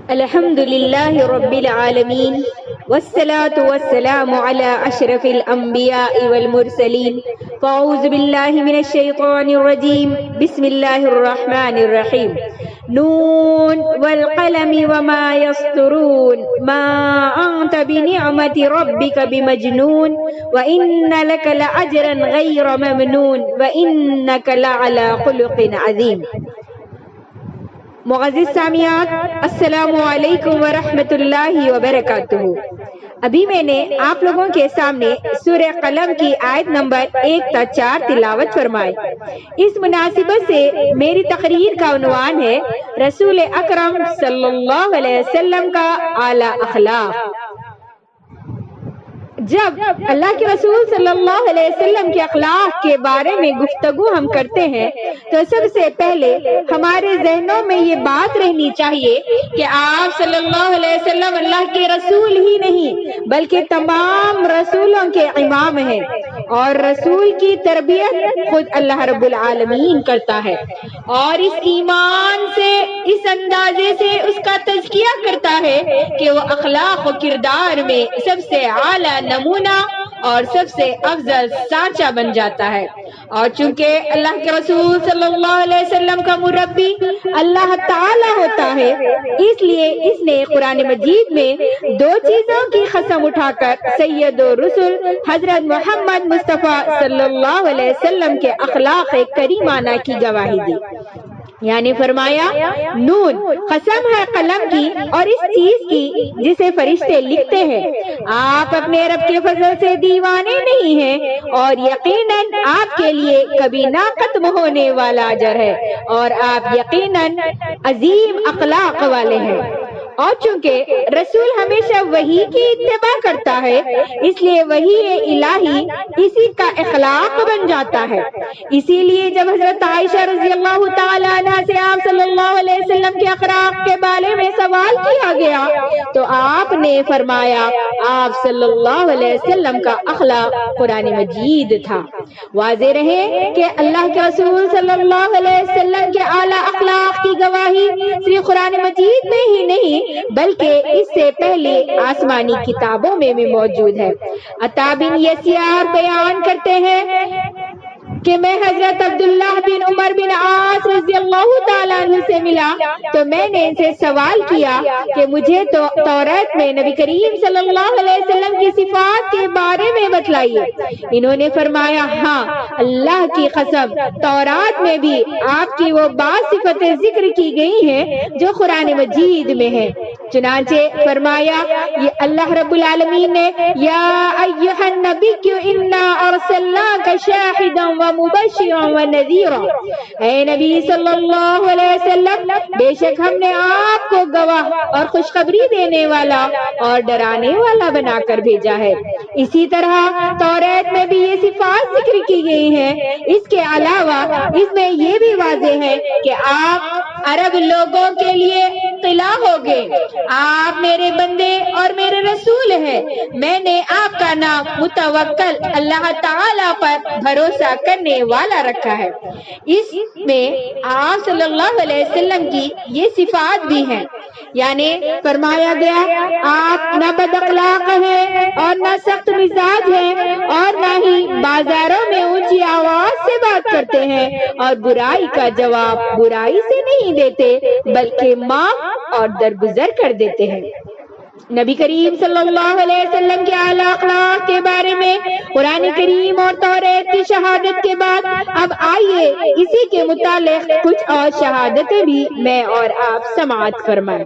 الحمد لله رب العالمين والصلاة والسلام على أشرف الأنبياء والمرسلين فأعوذ بالله من الشيطان الرجيم بسم الله الرحمن الرحيم نون والقلم وما يسطرون ما أنت بنعمة ربك بمجنون وإن لك لأجرا غير ممنون وإنك لعلى خلق عظيم. معزز سامعات، السلام علیکم ورحمۃ اللہ وبرکاتہ. ابھی میں نے آپ لوگوں کے سامنے سورہ قلم کی آیت نمبر 1 تا 4 تلاوت فرمائی. اس مناسبت سے میری تقریر کا عنوان ہے رسول اکرم صلی اللہ علیہ وسلم کا اعلیٰ اخلاق. جب اللہ کے رسول صلی اللہ علیہ وسلم کے اخلاق کے بارے میں گفتگو ہم کرتے ہیں تو سب سے پہلے ہمارے ذہنوں میں یہ بات رہنی چاہیے کہ آپ صلی اللہ علیہ وسلم اللہ کے رسول ہی نہیں بلکہ تمام رسولوں کے امام ہیں، اور رسول کی تربیت خود اللہ رب العالمین کرتا ہے، اور اس ایمان سے، اس اندازے سے اس کا تزکیہ کرتا ہے کہ وہ اخلاق و کردار میں سب سے اعلیٰ نمونہ اور سب سے افضل سانچہ بن جاتا ہے. اور چونکہ اللہ کے رسول صلی اللہ علیہ وسلم کا مربی اللہ تعالی ہوتا ہے، اس لیے اس نے قرآن مجید میں 2 چیزوں کی قسم اٹھا کر سید الرسل حضرت محمد مصطفیٰ صلی اللہ علیہ وسلم کے اخلاق کریمانہ کی گواہی دی. یعنی فرمایا نون، قسم ہے قلم کی اور اس چیز کی جسے فرشتے لکھتے ہیں. آپ اپنے رب کے فضل سے دیوانے نہیں ہیں، اور یقیناً آپ کے لیے کبھی نہ ختم ہونے والا اجر ہے، اور آپ یقیناً عظیم اخلاق والے ہیں. اور چونکہ رسول ہمیشہ وحی کی اتباع کرتا ہے، اس لیے وحی الہی اسی کا اخلاق بن جاتا ہے. اسی لیے جب حضرت عائشہ رضی اللہ تعالی عنہ سے آپ صلی اللہ علیہ وسلم کے اخلاق کے بارے میں سوال کیا گیا تو آپ نے فرمایا آپ صلی اللہ علیہ وسلم کا اخلاق قرآن مجید تھا. واضح رہے کہ اللہ کے رسول صلی اللہ علیہ وسلم کے اعلیٰ اخلاق کی گواہی صرف قرآن مجید میں ہی نہیں بلکہ اس سے پہلے آسمانی کتابوں میں بھی موجود ہے. عطا بن یسار بیان کرتے ہیں کہ میں حضرت عبداللہ بن عمر بن عاص رضی اللہ تعالیٰ عنہ سے ملا تو میں نے ان سے سوال کیا کہ مجھے تو تورات میں نبی کریم صلی اللہ علیہ وسلم کی صفات کے بارے میں بتلائیے. انہوں نے فرمایا ہاں، اللہ کی قسم تورات میں بھی آپ کی وہ بعض صفتیں ذکر کی گئی ہیں جو قرآن مجید میں ہیں. چنانچہ فرمایا یہ اللہ رب العالمین نے یا ایھا النبی انا ارسلناک شاہدا ومبشرا ونذیرا، اے نبی صلی اللہ علیہ وسلم بے شک ہم نے آپ کو گواہ اور خوشخبری دینے والا اور ڈرانے والا بنا کر بھیجا ہے. اسی طرح تورات میں بھی یہ صفات ذکر کی گئی ہیں. اس کے علاوہ اس میں یہ بھی واضح ہے کہ آپ عرب لوگوں کے لیے قلعہ ہوگے. آپ میرے بندے اور میرے رسول ہیں. میں نے آپ کا نام متوکل اللہ تعالی پر بھروسہ کرنے والا رکھا ہے. اس میں آپ صلی اللہ علیہ وسلم کی یہ صفات بھی ہیں. یعنی فرمایا گیا آپ نہ بد اخلاق ہیں اور نہ سخت مزاج ہیں، اور نہ ہی بازاروں میں اونچی آواز سے بات کرتے ہیں، اور برائی کا جواب برائی سے نہیں دیتے بلکہ معاف اور درگزر کر دیتے ہیں. نبی کریم صلی اللہ علیہ وسلم کے اعلیٰ اخلاق کے بارے میں قرآن کریم اور تورات کی شہادت کے بعد اب آئیے اسی کے متعلق کچھ اور شہادتیں بھی میں اور آپ سماعت فرمائیں.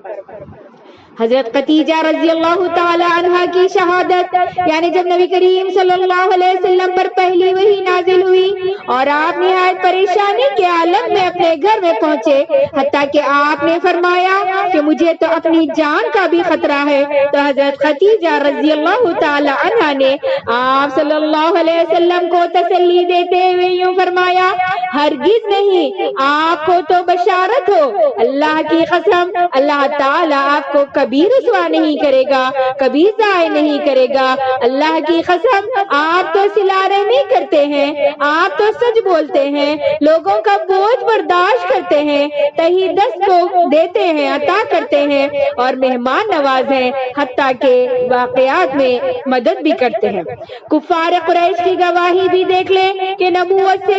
حضرت خدیجہ رضی اللہ تعالی عنہا کی شہادت، یعنی جب نبی کریم صلی اللہ علیہ وسلم پر پہلی وحی نازل ہوئی اور آپ نہایت پریشانی کے عالم میں اپنے گھر میں پہنچے، حتیٰ کہ آپ نے فرمایا کہ مجھے تو اپنی جان کا بھی خطرہ ہے، تو حضرت خدیجہ رضی اللہ تعالی عنہا نے آپ صلی اللہ علیہ وسلم کو تسلی دیتے ہوئے یوں فرمایا ہرگز نہیں، آپ کو تو بشارت ہو، اللہ کی قسم اللہ تعالیٰ آپ کو کبھی رسوا نہیں کرے گا، کبھی ضائع نہیں کرے گا. اللہ کی قسم آپ تو صلہ رحمی کرتے ہیں، آپ تو سچ بولتے ہیں، لوگوں کا بوجھ برداشت کرتے ہیں، تہی دست کو دیتے ہیں، عطا کرتے ہیں اور مہمان نواز ہیں، حتیٰ کہ واقعات میں مدد بھی کرتے ہیں۔ کفار قریش کی گواہی بھی دیکھ لیں کہ نبوت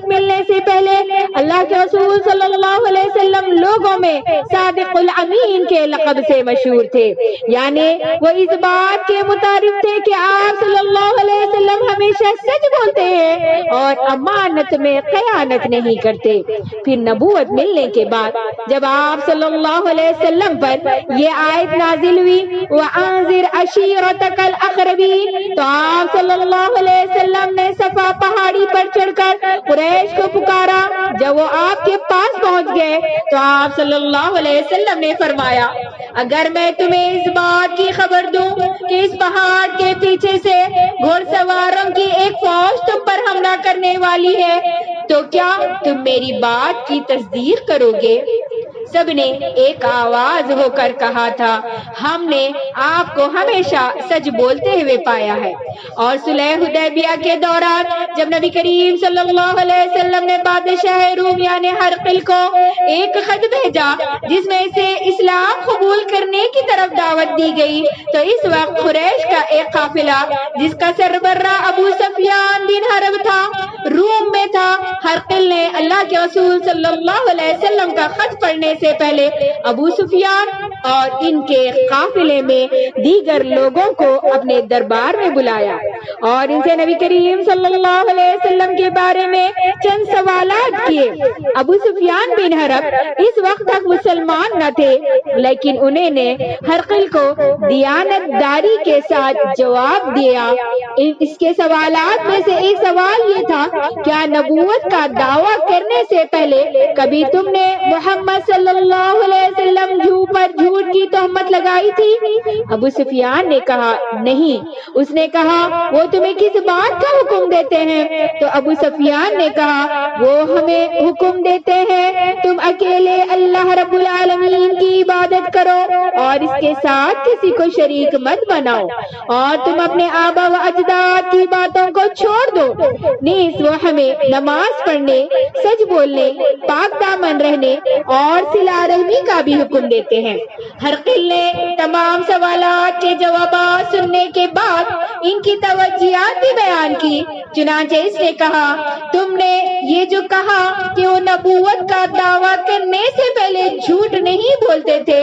ملنے سے پہلے اللہ کے رسول صلی اللہ علیہ وسلم لوگوں میں صادق الامین کے لقب سے مشہور تھے، یعنی وہ اس بات کے متعارف تھے کہ آپ صلی اللہ علیہ وسلم ہمیشہ سچ بولتے ہیں اور امانت میں خیانت نہیں کرتے۔ پھر نبوت ملنے کے بعد جب آپ صلی اللہ علیہ وسلم پر یہ آیت نازل ہوئی وَأَنذِرْ عَشِيرَتَكَ الْأَقْرَبِينَ، تو آپ صلی اللہ علیہ وسلم نے صفا پہاڑی پر چڑھ کر قریش کو پکارا۔ جب وہ آپ کے پاس پہنچ گئے تو آپ صلی اللہ علیہ وسلم نے فرمایا، اگر میں تمہیں اس بات کی خبر دوں کہ اس پہاڑ کے پیچھے سے گھوڑ سواروں کی ایک فوج تم پر حملہ کرنے والی ہے تو کیا تم میری بات کی تصدیق کرو گے؟ سب نے ایک آواز ہو کر کہا تھا، ہم نے آپ کو ہمیشہ سچ بولتے ہوئے پایا ہے۔ اور صلح حدیبیہ کے دوران جب نبی کریم صلی اللہ علیہ وسلم نے بادشاہ روم یعنی ہرقل کو ایک خط بھیجا جس میں سے اسلام قبول کرنے کی طرف دعوت دی گئی، تو اس وقت قریش کا ایک قافلہ جس کا سربراہ ابو سفیان بن حرب تھا روم میں تھا۔ ہرقل نے اللہ کے رسول صلی اللہ علیہ وسلم کا خط پڑھنے سے پہلے ابو سفیان اور ان کے قافلے میں دیگر لوگوں کو اپنے دربار میں بلایا اور ان سے نبی کریم صلی اللہ علیہ وسلم کے بارے میں چند سوالات کیے۔ ابو سفیان بن حرب اس وقت تک مسلمان نہ تھے، لیکن انہوں نے ہرقل کو دیانت داری کے ساتھ جواب دیا۔ اس کے سوالات میں سے ایک سوال یہ تھا، کیا نبوت کا دعویٰ کرنے سے پہلے کبھی تم نے محمد صلی اللہ علیہ وسلم پر جھوٹ کی تہمت لگائی تھی؟ ابو سفیان نے کہا نہیں۔ اس نے کہا وہ تمہیں کس بات کا حکم دیتے ہیں؟ تو ابو سفیان نے کہا وہ ہمیں حکم دیتے ہیں تم اکیلے اللہ رب العالمین کی عبادت کرو اور اس کے ساتھ کسی کو شریک مت بناؤ، اور تم اپنے آبا و اجداد کی باتوں کو چھوڑ دو۔ نیز وہ ہمیں نماز پڑھنے، سچ بولنے، پاک دامن رہنے اور صلہ رحمی کا بھی حکم دیتے ہیں۔ ہرقل نے تمام سوالات کے جوابات سننے کے بعد ان کی توجیہات بھی بیان کی۔ چنانچہ اس نے کہا تم نے یہ جو کہا کہ وہ نبوت کا دعویٰ کرنے سے پہلے جھوٹ نہیں بولتے تھے،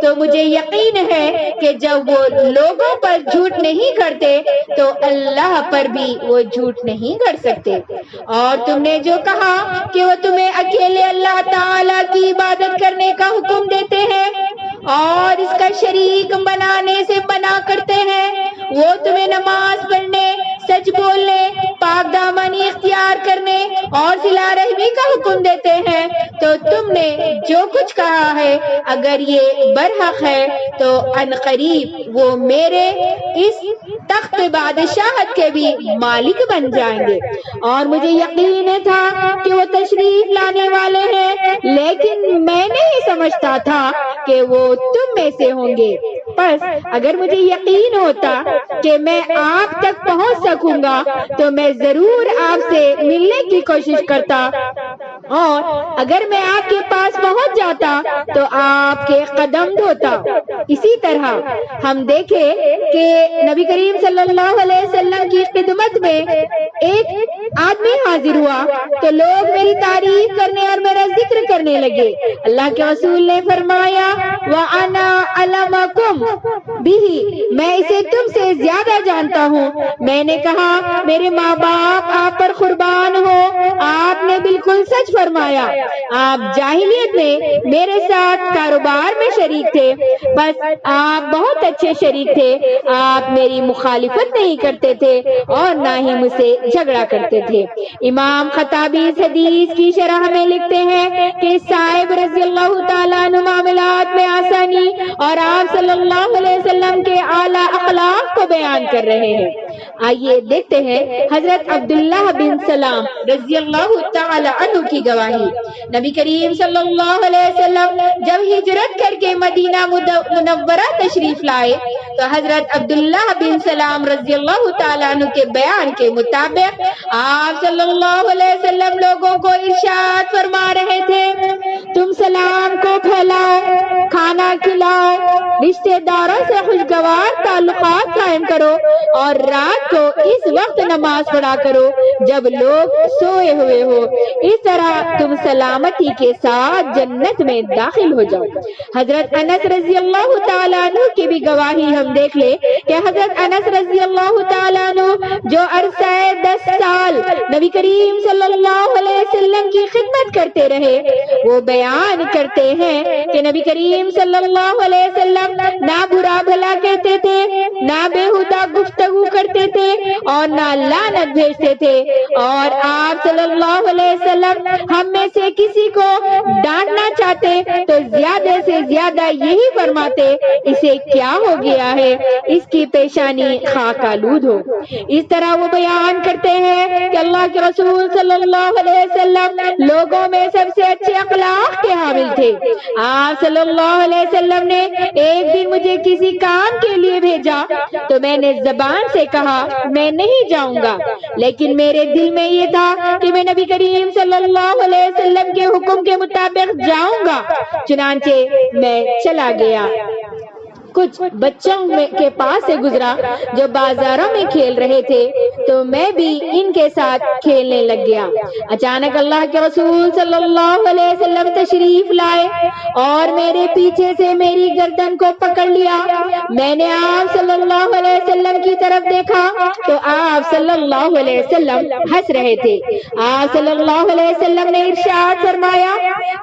تو مجھے یقین ہے کہ جب وہ لوگوں پر جھوٹ نہیں کرتے تو اللہ پر بھی وہ جھوٹ نہیں کر سکتے۔ اور تم نے جو کہا کہ وہ تمہیں اکیلے اللہ تعالیٰ کی عبادت کرنے کا حکم دیتے ہیں اور اس کا شریک بنانے سے منع کرتے ہیں، وہ تمہیں نماز پڑھنے، سچ بولنے، پاک دامنی اختیار کرنے اور صلہ رحمی کا حکم دیتے ہیں، تو تم نے جو کچھ کہا ہے اگر یہ برحق ہے تو عنقریب وہ میرے اس تخت بادشاہت کے بھی مالک بن جائیں گے۔ اور مجھے یقین تھا کہ وہ تشریف لانے والے ہیں، لیکن میں نہیں سمجھتا تھا کہ وہ تم میں سے ہوں گے۔ پس اگر مجھے یقین ہوتا کہ میں آپ تک پہنچ سکوں گا تو میں ضرور آپ سے ملنے کی کوشش کرتا، اور اگر میں آپ کے پاس پہنچ جاتا تو آپ کے قدم دھوتا۔ اسی طرح ہم دیکھیں کہ نبی کریم صلی اللہ علیہ وسلم کی خدمت میں ایک آدمی حاضر ہوا تو لوگ میری تعریف کرنے اور میرا ذکر کرنے لگے۔ اللہ کے رسول نے فرمایا وَأَنَا أَعْلَمُكُم بِهِ، میں اسے تم سے زیادہ جانتا ہوں۔ میں نے کہا میرے ماں باپ آپ پر قربان ہو، آپ نے بالکل سچ فرمایا، آپ جاہلیت میں میرے ساتھ کاروبار میں شریک تھے، بس آپ بہت اچھے شریک تھے، آپ میری مخالفت نہیں کرتے تھے اور نہ ہی مجھ سے جھگڑا کرتے تھے۔ امام خطابی اس حدیث کی شرح میں لکھتے ہیں کہ صاحب رضی اللہ تعالیٰ عنہ معاملات میں آسانی اور آپ صلی اللہ علیہ وسلم کے اعلیٰ اخلاق کو بیان کر رہے ہیں۔ آئیے دیکھتے ہیں حضرت عبداللہ بن سلام رضی اللہ تعالی عنہ کی گواہی۔ نبی کریم صلی اللہ علیہ وسلم جب ہجرت کر کے مدینہ منورہ تشریف لائے تو حضرت عبداللہ بن سلام رضی اللہ تعالی عنہ کے بیان کے مطابق آپ صلی اللہ علیہ وسلم لوگوں کو ارشاد فرما رہے تھے، تم سلام کو پھیلاؤ، کھانا کھلاؤ، رشتہ داروں سے خوشگوار تعلقات قائم کرو اور رات کو اس وقت نماز پڑھا کرو جب لوگ سوئے ہوئے ہو، اس طرح تم سلامتی کے ساتھ جنت میں داخل ہو جاؤ۔ حضرت انس رضی اللہ تعالیٰ عنہ کی بھی گواہی ہم دیکھ لیں کہ حضرت انس رضی اللہ تعالیٰ عنہ جو عرصہ 10 سال نبی کریم صلی اللہ علیہ وسلم کی خدمت کرتے رہے، وہ بیان کرتے ہیں کہ نبی کریم صلی اللہ علیہ وسلم نہ برا بھلا کہتے تھے، نہ بےہودہ گفتگو کرتے تھے اور نہ لعنت بھیجتے تھے، اور آپ صلی اللہ علیہ وسلم ہم میں سے کسی کو ڈانٹنا چاہتے تو زیادہ سے زیادہ یہی فرماتے، اسے کیا ہو گیا ہے، اس کی پیشانی خاک آلود ہو۔ اس طرح وہ بیان کرتے ہیں کہ اللہ کے رسول صلی اللہ علیہ وسلم لوگوں میں سب سے اچھے اخلاق کے حامل تھے۔ آپ صلی اللہ علیہ وسلم نے ایک دن مجھے کسی کام کے لیے بھیجا تو میں نے زبان سے کہا میں نہیں جاؤں گا، لیکن میرے دل میں یہ تھا کہ میں نبی کریم صلی اللہ علیہ وسلم کے حکم کے مطابق جاؤں گا، چنانچہ میں چلا گیا۔ کچھ بچوں کے پاس سے گزرا جو بازاروں میں کھیل رہے تھے تو میں بھی ان کے ساتھ کھیلنے لگ گیا۔ اچانک اللہ کے رسول صلی اللہ علیہ وسلم تشریف لائے اور میرے پیچھے سے میری گردن کو پکڑ لیا۔ میں نے آپ صلی اللہ علیہ وسلم کی طرف دیکھا تو آپ صلی اللہ علیہ وسلم ہنس رہے تھے۔ آپ صلی اللہ علیہ وسلم نے ارشاد فرمایا،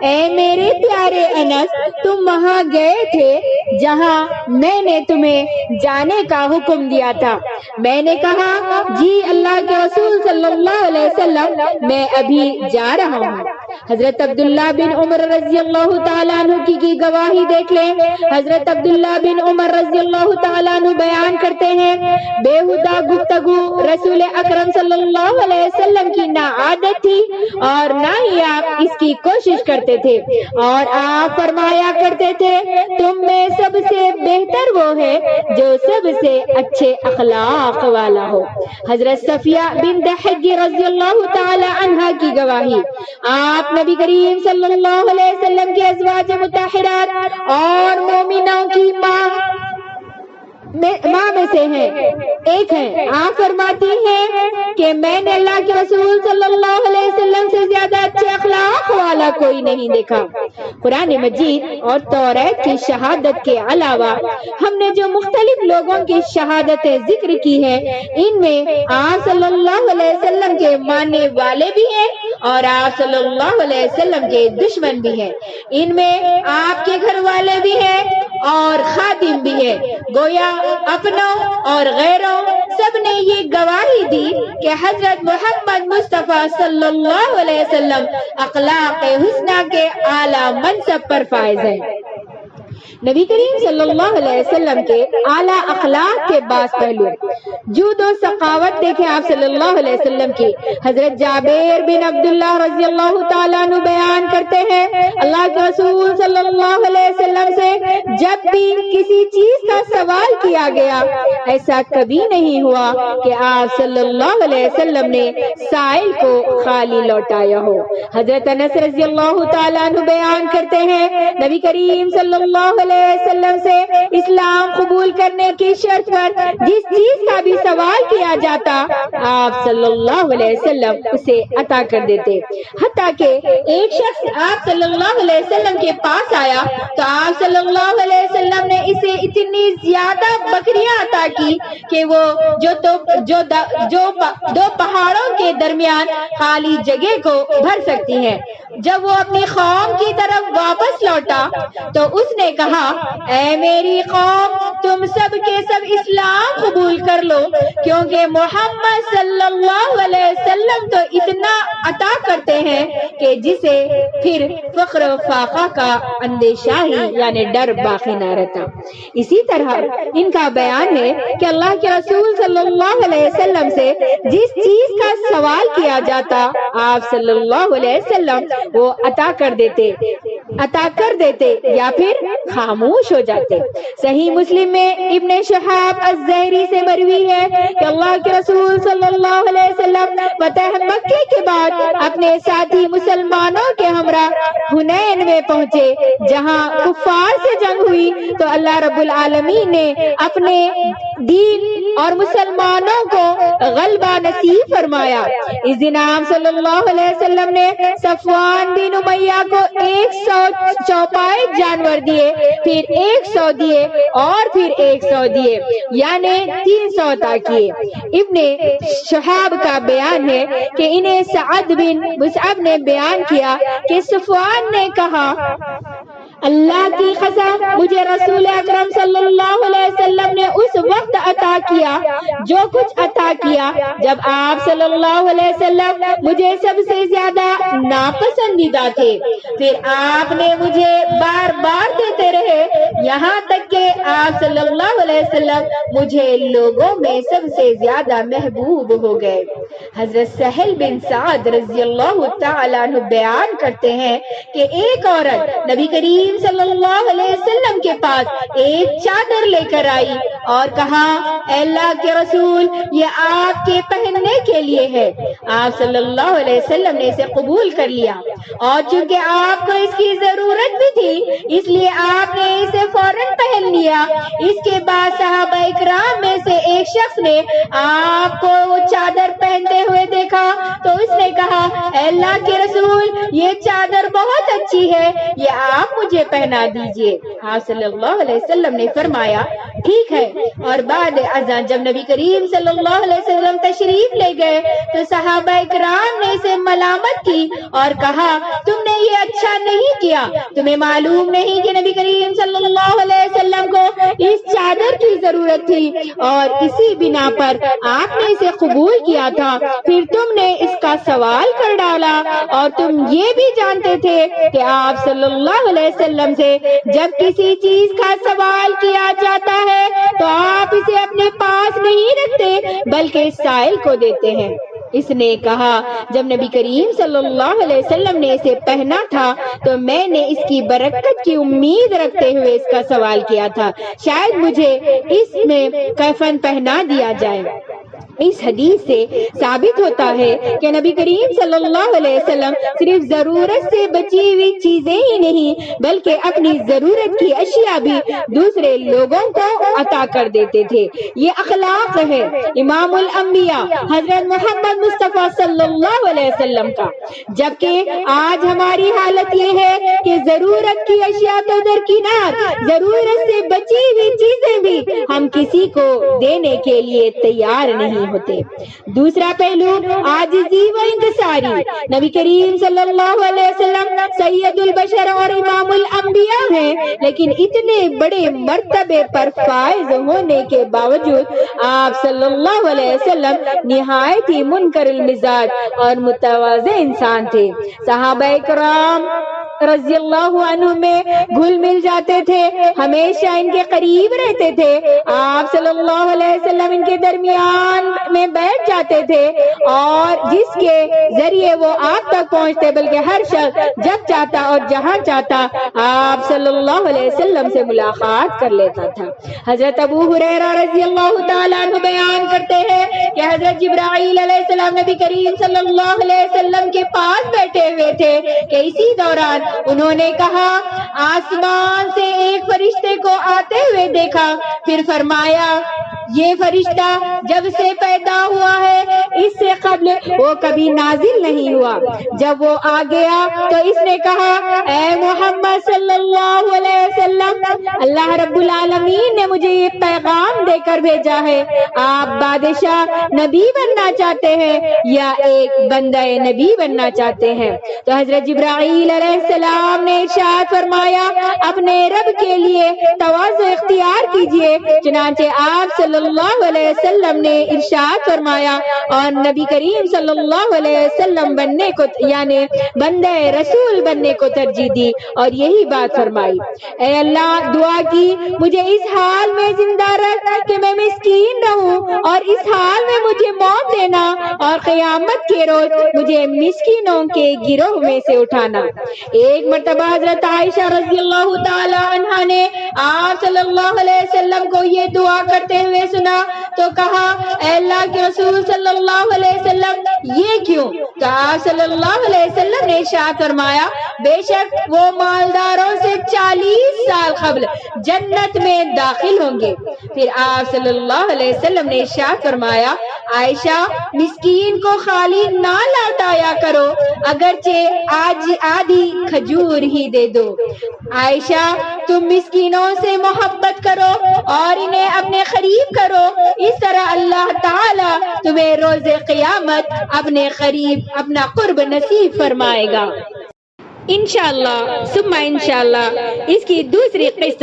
اے میرے پیارے انس، تم وہاں گئے تھے جہاں میں نے تمہیں جانے کا حکم دیا تھا۔ میں نے کہا جی اللہ کے رسول صلی اللہ علیہ وسلم میں ابھی جا رہا ہوں۔ حضرت عبداللہ بن عمر رضی اللہ تعالیٰ عنہ کی گواہی دیکھ لیں۔ حضرت عبداللہ بن عمر رضی اللہ تعالیٰ عنہ بیان کرتے ہیں، بےہودہ گفتگو رسول اکرم صلی اللہ علیہ وسلم کی نہ عادت تھی اور نہ ہی آپ اس کی کوشش کرتے تھے، اور آپ فرمایا کرتے تھے تم میں سب سے بہتر وہ ہے جو سب سے اچھے اخلاق والا ہو۔ حضرت صفیہ بنت حج رضی اللہ تعالی عنہا کی گواہی، آپ نبی کریم صلی اللہ علیہ وسلم کے ازواج مطہرات اور مومنوں کی ماں میں سے ہیں، ایک ہیں۔ آپ فرماتی ہیں کہ میں نے اللہ کے رسول صلی اللہ علیہ وسلم سے زیادہ اچھے اخلاق والا کوئی نہیں دیکھا۔ قرآن مجید اور توریت کی شہادت کے علاوہ ہم نے جو مختلف لوگوں کی شہادتیں ذکر کی ہیں، ان میں آپ صلی اللہ علیہ وسلم کے ماننے والے بھی ہیں اور آپ صلی اللہ علیہ وسلم کے دشمن بھی ہیں، ان میں آپ کے گھر والے بھی ہیں اور خادم بھی ہیں۔ گویا اپنوں اور غیروں سب نے یہ گواہی دی کہ حضرت محمد مصطفیٰ صلی اللہ علیہ وسلم اخلاق حسنہ کے اعلیٰ منصب پر فائز ہیں۔ نبی کریم صلی اللہ علیہ وسلم کے اعلیٰ اخلاق کے بعض پہلو، جود و سخاوت دیکھیں آپ صلی اللہ علیہ وسلم کی۔ حضرت جابر بن عبداللہ رضی اللہ تعالیٰ عنہ بیان کرتے ہیں، اللہ کے رسول صلی اللہ علیہ وسلم سے جب بھی کسی چیز کا سوال کیا گیا، ایسا کبھی نہیں ہوا کہ آپ صلی اللہ علیہ وسلم نے سائل کو خالی لوٹایا ہو۔ حضرت انس رضی اللہ تعالیٰ عنہ بیان کرتے ہیں، نبی کریم صلی اللہ علیہ وسلم سے اسلام قبول کرنے کی شرط پر جس چیز کا بھی سوال کیا جاتا، آپ صلی اللہ علیہ وسلم اسے عطا کر دیتے۔ حتیٰ کہ ایک شخص آپ صلی اللہ علیہ وسلم کے پاس آیا تو آپ صلی اللہ علیہ وسلم نے اسے اتنی زیادہ بکریاں عطا کی کہ وہ جو دو پہاڑوں کے درمیان خالی جگہ کو بھر سکتی ہیں۔ جب وہ اپنی قوم کی طرف واپس لوٹا تو اس نے کہا اے میری قوم تم سب کے سب اسلام قبول کر لو کیونکہ محمد صلی اللہ علیہ وسلم تو اتنا عطا کرتے ہیں کہ جسے پھر فقر و فاقہ کا اندیشہ ہی یعنی ڈر باقی نہ رہتا۔ اسی طرح ان کا بیان ہے کہ اللہ کے رسول صلی اللہ علیہ وسلم سے جس چیز کا سوال کیا جاتا آپ صلی اللہ علیہ وسلم وہ عطا کر دیتے یا پھر خاموش ہو جاتے۔ صحیح مسلم میں ابن شہاب الزہری سے مروی ہے کہ اللہ کے رسول صلی اللہ علیہ وسلم فتح مکے کے بعد اپنے ساتھی مسلمانوں کے ہمراہ حنین میں پہنچے جہاں کفار سے جنگ ہوئی تو اللہ رب العالمین نے اپنے دین اور مسلمانوں کو غلبہ نصیب فرمایا۔ اس دن آپ صلی اللہ علیہ وسلم نے صفوان بن امیہ کو 100 چوپائے جانور دیے، پھر 100 دیے اور پھر 100 دیے، یعنی 300 عطا کیے۔ ابن شہاب کا بیان ہے کہ انہیں سعد بن مصعب نے بیان کیا کہ صفوان نے کہا اللہ کی قسم مجھے رسول اکرم صلی اللہ علیہ وسلم نے اس وقت عطا کیا جو کچھ عطا کیا جب آپ صلی اللہ علیہ وسلم مجھے سب سے زیادہ ناپسندیدہ تھے، پھر آپ نے مجھے بار بار دیتے رہے یہاں تک کہ آپ صلی اللہ علیہ وسلم مجھے لوگوں میں سب سے زیادہ محبوب ہو گئے۔ حضرت سہل بن سعد رضی اللہ تعالیٰ عنہ بیان کرتے ہیں کہ ایک عورت نبی کریم صلی اللہ علیہ وسلم کے پاس ایک چادر لے کر آئی اور کہا اے اللہ کے رسول یہ آپ کے پہننے کے لیے ہے۔ آپ صلی اللہ علیہ وسلم نے اسے قبول کر لیا اور چونکہ آپ کو اس کی ضرورت بھی تھی اس لیے آپ نے اسے فوراً پہن لیا۔ اس کے بعد صحابہ اکرام میں سے ایک شخص نے آپ کو وہ چادر پہنتے ہوئے دیکھا تو اس نے کہا اے اللہ کے رسول یہ چادر بہت اچھی ہے، یہ آپ مجھے پہنا دیجئے۔ آپ صلی اللہ علیہ وسلم نے فرمایا ٹھیک ہے، اور بعد ازاں جب نبی کریم صلی اللہ علیہ وسلم تشریف لے گئے تو صحابہ اکرام نے اسے ملامت کی اور کہا تم نے یہ اچھا نہیں کیا، تمہیں معلوم نہیں کہ نبی کریم صلی اللہ علیہ وسلم کو اس چادر کی ضرورت تھی اور اسی بنا پر آپ نے اسے قبول کیا تھا، پھر تم نے اس کا سوال کر ڈالا اور تم یہ بھی جانتے تھے کہ آپ صلی اللہ علیہ وسلم سے جب کسی چیز کا سوال کیا جاتا ہے تو آپ اسے اپنے پاس نہیں رکھتے بلکہ سائل کو دیتے ہیں۔ اس نے کہا جب نبی کریم صلی اللہ علیہ وسلم نے اسے پہنا تھا تو میں نے اس کی برکت کی امید رکھتے ہوئے اس کا سوال کیا تھا، شاید مجھے اس میں کفن پہنا دیا جائے۔ اس حدیث سے ثابت ہوتا ہے کہ نبی کریم صلی اللہ علیہ وسلم صرف ضرورت سے بچی ہوئی چیزیں ہی نہیں بلکہ اپنی ضرورت کی اشیاء بھی دوسرے لوگوں کو عطا کر دیتے تھے۔ یہ اخلاق ہے امام الانبیاء حضرت محمد مصطفیٰ صلی اللہ علیہ وسلم کا، جبکہ آج ہماری حالت یہ ہے کہ ضرورت کی اشیاء تو درکنار، ضرورت سے بچی ہوئی چیزیں بھی ہم کسی کو دینے کے لیے تیار نہیں ہوتے۔ دوسرا پہلو عاجزی و انکساری۔ نبی کریم صلی اللہ علیہ وسلم سید البشر اور امام الانبیاء ہیں، لیکن اتنے بڑے مرتبے پر فائز ہونے کے باوجود آپ صلی اللہ علیہ وسلم نہایت ہی منکر المزاج اور متواضع انسان تھے۔ صحابہ کرام رضی اللہ عنہ میں گھل مل جاتے تھے، ہمیشہ ان کے قریب رہتے تھے۔ آپ صلی اللہ علیہ وسلم ان کے درمیان میں بیٹھ جاتے تھے اور جس کے ذریعے وہ آپ تک پہنچتے، بلکہ ہر شخص جب چاہتا اور جہاں چاہتا آپ صلی اللہ علیہ وسلم سے ملاقات کر لیتا تھا۔ حضرت ابو ہریرہ رضی اللہ تعالیٰ عنہ بیان کرتے ہیں کہ حضرت جبرائیل علیہ السلام نبی کریم صلی اللہ علیہ وسلم کے پاس بیٹھے ہوئے تھے کہ اسی دوران انہوں نے کہا آسمان سے ایک فرشتے کو آتے ہوئے دیکھا، پھر فرمایا یہ فرشتہ جب سے پیدا ہوا ہے اس سے قبل وہ کبھی نازل نہیں ہوا۔ جب وہ آ گیا تو اس نے کہا اے محمد صلی اللہ علیہ وسلم اللہ رب العالمین نے مجھے یہ پیغام دے کر بھیجا ہے، آپ بادشاہ نبی بننا چاہتے ہیں یا ایک بندہ نبی بننا چاہتے ہیں؟ تو حضرت جبرائیل علیہ السلام نے ارشاد فرمایا اپنے رب کے لیے تواضع اختیار کیجئے۔ چنانچہ آپ صلی اللہ علیہ وسلم نے ارشاد فرمایا اور نبی کریم صلی اللہ علیہ وسلم بننے کو یعنی بندہ رسول بننے کو ترجیح دی اور یہی بات فرمائی، اے اللہ دعا کی مجھے اس حال میں زندہ رکھ کہ میں مسکین رہوں، اور اس حال میں مجھے موت دینا، اور قیامت کے روز مجھے مسکینوں کے گروہ میں سے اٹھانا۔ ایک مرتبہ حضرت عائشہ رضی اللہ تعالی عنہا نے آپ صلی اللہ علیہ وسلم کو یہ دعا کرتے ہوئے سنا تو کہا، اے اللہ کے رسول صلی اللہ علیہ وسلم یہ کیوں؟ تو آپ صلی اللہ علیہ وسلم نے ارشاد فرمایا بے شک وہ مالداروں سے 40 سال قبل جنت میں داخل ہوں گے۔ پھر آپ صلی اللہ علیہ وسلم نے ارشاد فرمایا عائشہ مسکین کو خالی نہ لوٹایا کرو، اگرچہ آج آدھی کھجور ہی دے دو۔ عائشہ تم مسکینوں سے محبت کرو اور انہیں اپنے قریب کرو، اس طرح اللہ تعالی تمہیں روز قیامت اپنے قریب اپنا قرب نصیب فرمائے گا۔ انشاءاللہ ثم انشاءاللہ اس کی دوسری قسط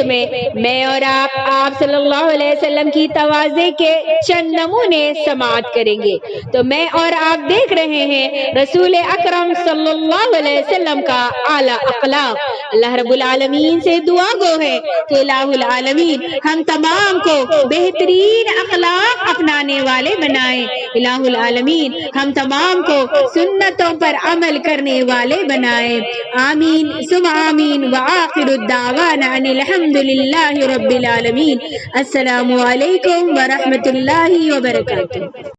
میں اور آپ صلی اللہ علیہ وسلم کی تواضع کے چند نمونے سماعت کریں گے۔ تو میں اور آپ دیکھ رہے ہیں رسول اکرم صلی اللہ علیہ وسلم کا اعلیٰ اخلاق۔ اللہ رب العالمین سے دعا گو ہے کہ الہ العالمین ہم تمام کو بہترین اخلاق اپنانے والے بنائے، الہ العالمین ہم تمام کو سنتوں پر عمل کرنے والے بنائے، آمین ثم آمین۔ وآخر الدعوانا ان الحمد للہ رب العالمین۔ السلام علیکم ورحمۃ اللہ وبرکاتہ۔